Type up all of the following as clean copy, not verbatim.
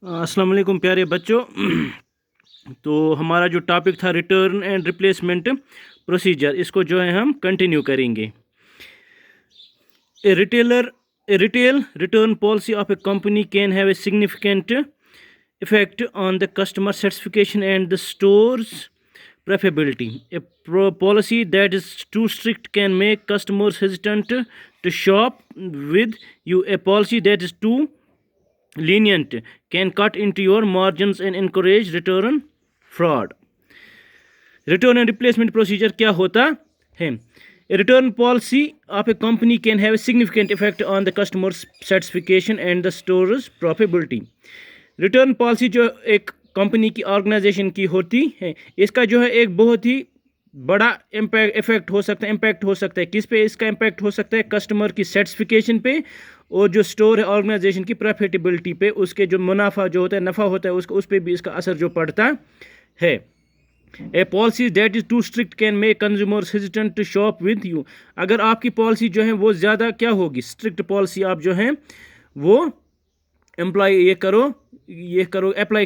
अस्सलाम वालेकुम प्यारे बच्चों। तो हमारा जो टॉपिक था रिटर्न एंड रिप्लेसमेंट प्रोसीजर, इसको जो है हम कंटिन्यू करेंगे। A retail return policy of a company can have a significant effect on the customer satisfaction and the store's profitability. A policy that is too strict can make customers hesitant to shop with you. A policy that is too lenient can cut into your margins and encourage return fraud. Return and replacement procedure क्या होता है? A return policy of a company can have a significant effect on the customer's satisfaction and the store's profitability. Return policy जो एक company की organisation की होती है, इसका जो है एक बहुत ही बड़ा इम्पैक्ट हो सकता है किस पे? इसका इम्पैक्ट हो सकता है कस्टमर की सेटिस्फिकेशन पे और जो स्टोर है ऑर्गेनाइजेशन की प्रॉफिटेबिलिटी पे, उसके जो मुनाफा जो होता है, नफ़ा होता है, उस पे भी इसका असर जो पड़ता है। A policy that is too strict can make consumers hesitant to shop with you. अगर आपकी पॉलिसी जो है वो ज़्यादा क्या होगी, स्ट्रिक्ट पॉलिसी आप जो है वो अप्लाई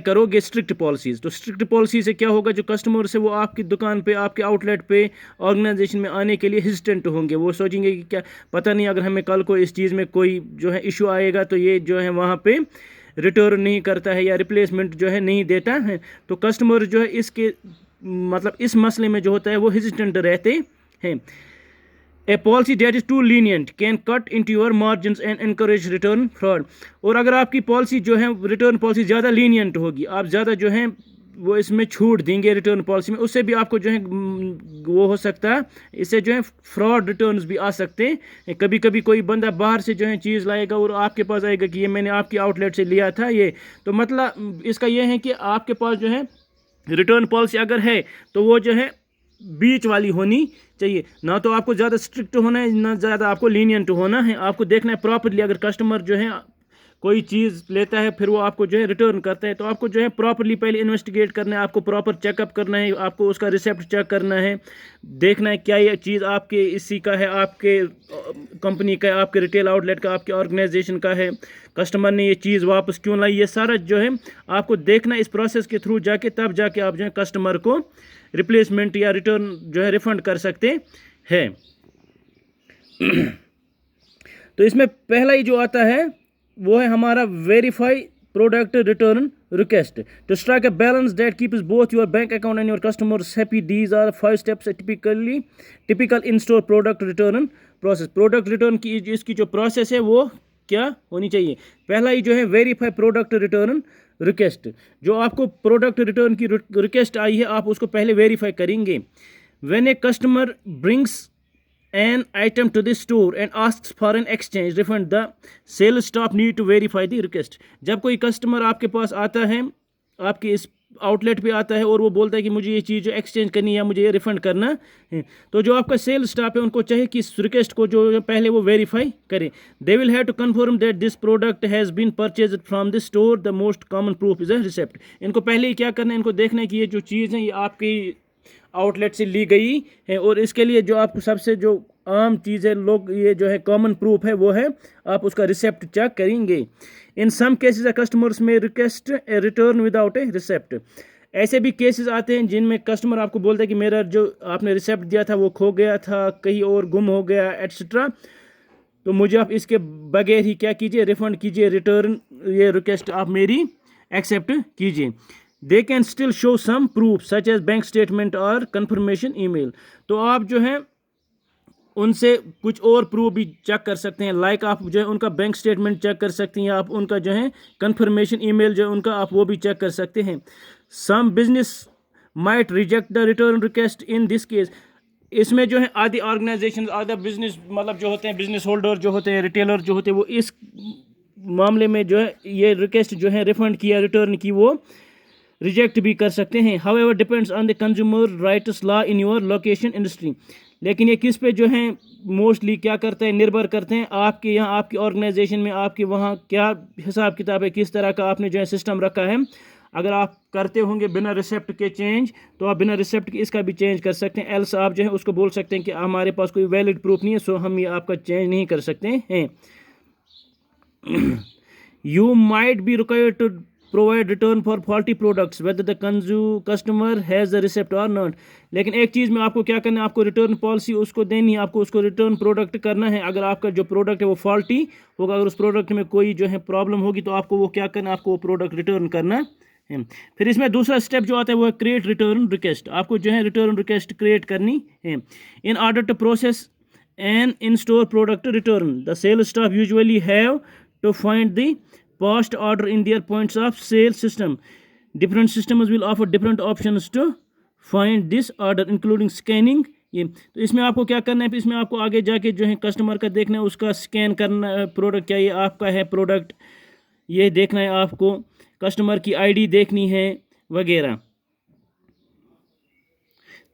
करोगे स्ट्रिक्ट पॉलिसीज़, तो स्ट्रिक्ट पॉलिसी से क्या होगा, जो कस्टमर से वो आपकी दुकान पे, आपके आउटलेट पे, ऑर्गेनाइजेशन में आने के लिए हेजिटेंट होंगे। वो सोचेंगे कि क्या पता नहीं, अगर हमें कल को इस चीज़ में कोई जो है इशू आएगा तो ये जो है वहाँ पे रिटर्न नहीं करता है या रिप्लेसमेंट जो है नहीं देता है। तो कस्टमर जो है इसके मतलब इस मसले में जो होता है वो हेजिटेंट रहते हैं। A policy that is too lenient can cut into your margins and encourage return fraud. और अगर आपकी पॉलिसी जो है रिटर्न पॉलिसी ज़्यादा लीनियंट होगी, आप ज़्यादा जो है वो इसमें छूट देंगे रिटर्न पॉलिसी में, उससे भी आपको जो है वो हो सकता है, इससे जो है फ्रॉड रिटर्न्स भी आ सकते हैं। कभी कभी कोई बंदा बाहर से जो है चीज़ लाएगा और आपके पास आएगा कि ये मैंने आपकी आउटलेट से लिया था ये, तो मतलब इसका ये है कि आपके पास जो है रिटर्न पॉलिसी अगर है तो वो जो है बीच वाली होनी चाहिए। ना तो आपको ज़्यादा स्ट्रिक्ट होना है, ना ज़्यादा आपको लीनियंट होना है। आपको देखना है प्रॉपरली, अगर कस्टमर जो है कोई चीज़ लेता है फिर वो आपको जो है रिटर्न करता है, तो आपको जो है प्रॉपरली पहले इन्वेस्टिगेट करना है, आपको प्रॉपर चेकअप करना है, आपको उसका रिसिप्ट चेक करना है, देखना है क्या ये चीज़ आपके इसी का है, आपके कंपनी का, आपके रिटेल आउटलेट का, आपके ऑर्गेनाइजेशन का है, कस्टमर ने ये चीज़ वापस क्यों लाई, ये सारा जो है आपको देखना इस प्रोसेस के थ्रू जाके, तब जाके आप जो है कस्टमर को रिप्लेसमेंट या रिटर्न जो है रिफंड कर सकते हैं। तो इसमें पहला ही जो आता है वो है हमारा verify product return request to strike a balance that keeps both your bank account and your customers happy. These are 5 steps typical in store product return process. Product return की इसकी जो प्रोसेस है वो क्या होनी चाहिए? पहला ही जो है वेरीफाई प्रोडक्ट रिटर्न रिक्वेस्ट। जो आपको प्रोडक्ट रिटर्न की रिक्वेस्ट आई है, आप उसको पहले वेरीफाई करेंगे। When a customer brings an item to the store and asks for an exchange refund, the sales staff need to verify the request. जब कोई कस्टमर आपके पास आता है, आपके इस आउटलेट पे आता है और वो बोलता है कि मुझे ये चीज़ जो एक्सचेंज करनी है या मुझे ये रिफ़ंड करना है, तो जो आपका सेल्स स्टाफ है उनको चाहिए कि इस रिक्वेस्ट को जो पहले वो वेरीफाई करें। They will have to confirm that this product has been purchase from the store. The most common proof is a receipt. इनको पहले ही क्या करना है, इनको देखना है कि ये जो चीज़ है ये आपकी आउटलेट से ली गई है, और इसके लिए जो आपको सबसे जो आम चीज़ है, लोग ये जो है कॉमन प्रूफ है, वो है आप उसका रिसिप्ट चेक करेंगे। इन सम केसेस कस्टमर्स में रिक्वेस्ट ए रिटर्न विदाउट ए रिसिप्ट। ऐसे भी केसेस आते हैं जिनमें कस्टमर आपको बोलता है कि मेरा जो आपने रिसिप्ट दिया था वो खो गया था, कहीं और गुम हो गया, एट्सेट्रा, तो मुझे आप इसके बगैर ही क्या कीजिए, रिफ़ंड कीजिए, रिटर्न ये रिक्वेस्ट आप मेरी एक्सेप्ट कीजिए। They can still show some proof such as bank statement or confirmation email. तो आप जो है उनसे कुछ और प्रूफ भी चेक कर सकते हैं, लाइक आप जो है उनका बैंक स्टेटमेंट चेक कर सकते हैं, या आप उनका जो है कन्फर्मेशन ईमेल जो उनका आप वो भी चेक कर सकते हैं। Some business might reject the return request in this case. इसमें जो है आधी ऑर्गेनाइजेशन, आधा बिजनेस मतलब जो होते हैं बिजनेस होल्डर जो होते हैं, रिटेलर जो होते हैं, वो इस मामले में जो है ये रिक्वेस्ट जो है रिफंड की या रिटर्न की वो रिजेक्ट भी कर सकते हैं। However depends on the consumer rights law in your location industry. लेकिन ये किस पे जो है मोस्टली क्या करते हैं, निर्भर करते हैं आपके यहाँ, आपकी ऑर्गेनाइजेशन में, आपके वहाँ क्या हिसाब किताब है, किस तरह का आपने जो है सिस्टम रखा है। अगर आप करते होंगे बिना रिसिप्ट के चेंज, तो आप बिना रिसिप्ट के इसका भी चेंज कर सकते हैं। एल्स आप जो है उसको बोल सकते हैं कि हमारे पास कोई वैलिड प्रूफ नहीं है, सो हम ये आपका चेंज नहीं कर सकते हैं। You might be required to provide return for faulty products whether the customer has the receipt or not. लेकिन एक चीज़ में आपको क्या करना है, आपको रिटर्न पॉलिसी उसको देनी है, आपको उसको रिटर्न प्रोडक्ट करना है। अगर आपका जो प्रोडक्ट है वो फॉल्टी होगा, अगर उस प्रोडक्ट में कोई जो है प्रॉब्लम होगी तो आपको वो क्या करना है, आपको वो प्रोडक्ट रिटर्न करना है। फिर इसमें दूसरा स्टेप जो आता है वो है क्रिएट रिटर्न रिक्वेस्ट। आपको जो है रिटर्न रिक्वेस्ट क्रिएट करनी है। In order to process an in store product return the sale staff usually have to find the past order in their points of sale system. Different systems will offer different options to find this order including scanning. ये तो इसमें आपको क्या करना है, इसमें आपको आगे जाके जो है कस्टमर का देखना है, उसका स्कैन करना है प्रोडक्ट, क्या ये आपका है प्रोडक्ट, ये देखना है आपको, कस्टमर की आईडी देखनी है वगैरह।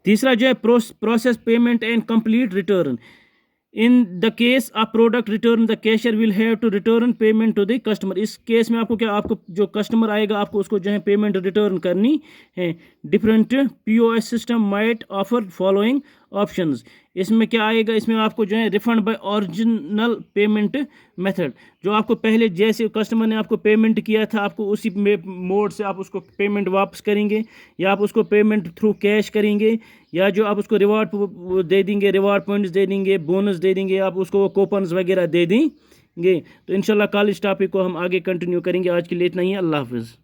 तीसरा जो है process payment and complete return. In the case of product return the cashier will have to return payment to the customer. इस केस में आपको क्या, आपको जो कस्टमर आएगा आपको उसको जो है पेमेंट रिटर्न करनी है। Different POS system might offer following options. इसमें क्या आएगा, इसमें आपको जो है refund by original payment method, जो आपको पहले जैसे कस्टमर ने आपको पेमेंट किया था आपको उसी मोड से आप उसको पेमेंट वापस करेंगे, या आप उसको पेमेंट थ्रू कैश करेंगे, या जो आप उसको रिवार्ड दे देंगे, रिवार्ड पॉइंट्स दे देंगे, बोनस दे देंगे, आप उसको वो कूपन्स वगैरह दे देंगे। तो इंशाल्लाह कल इस टॉपिक को हम आगे कंटिन्यू करेंगे। आज के लिए इतना ही, अल्लाह हाफिज़।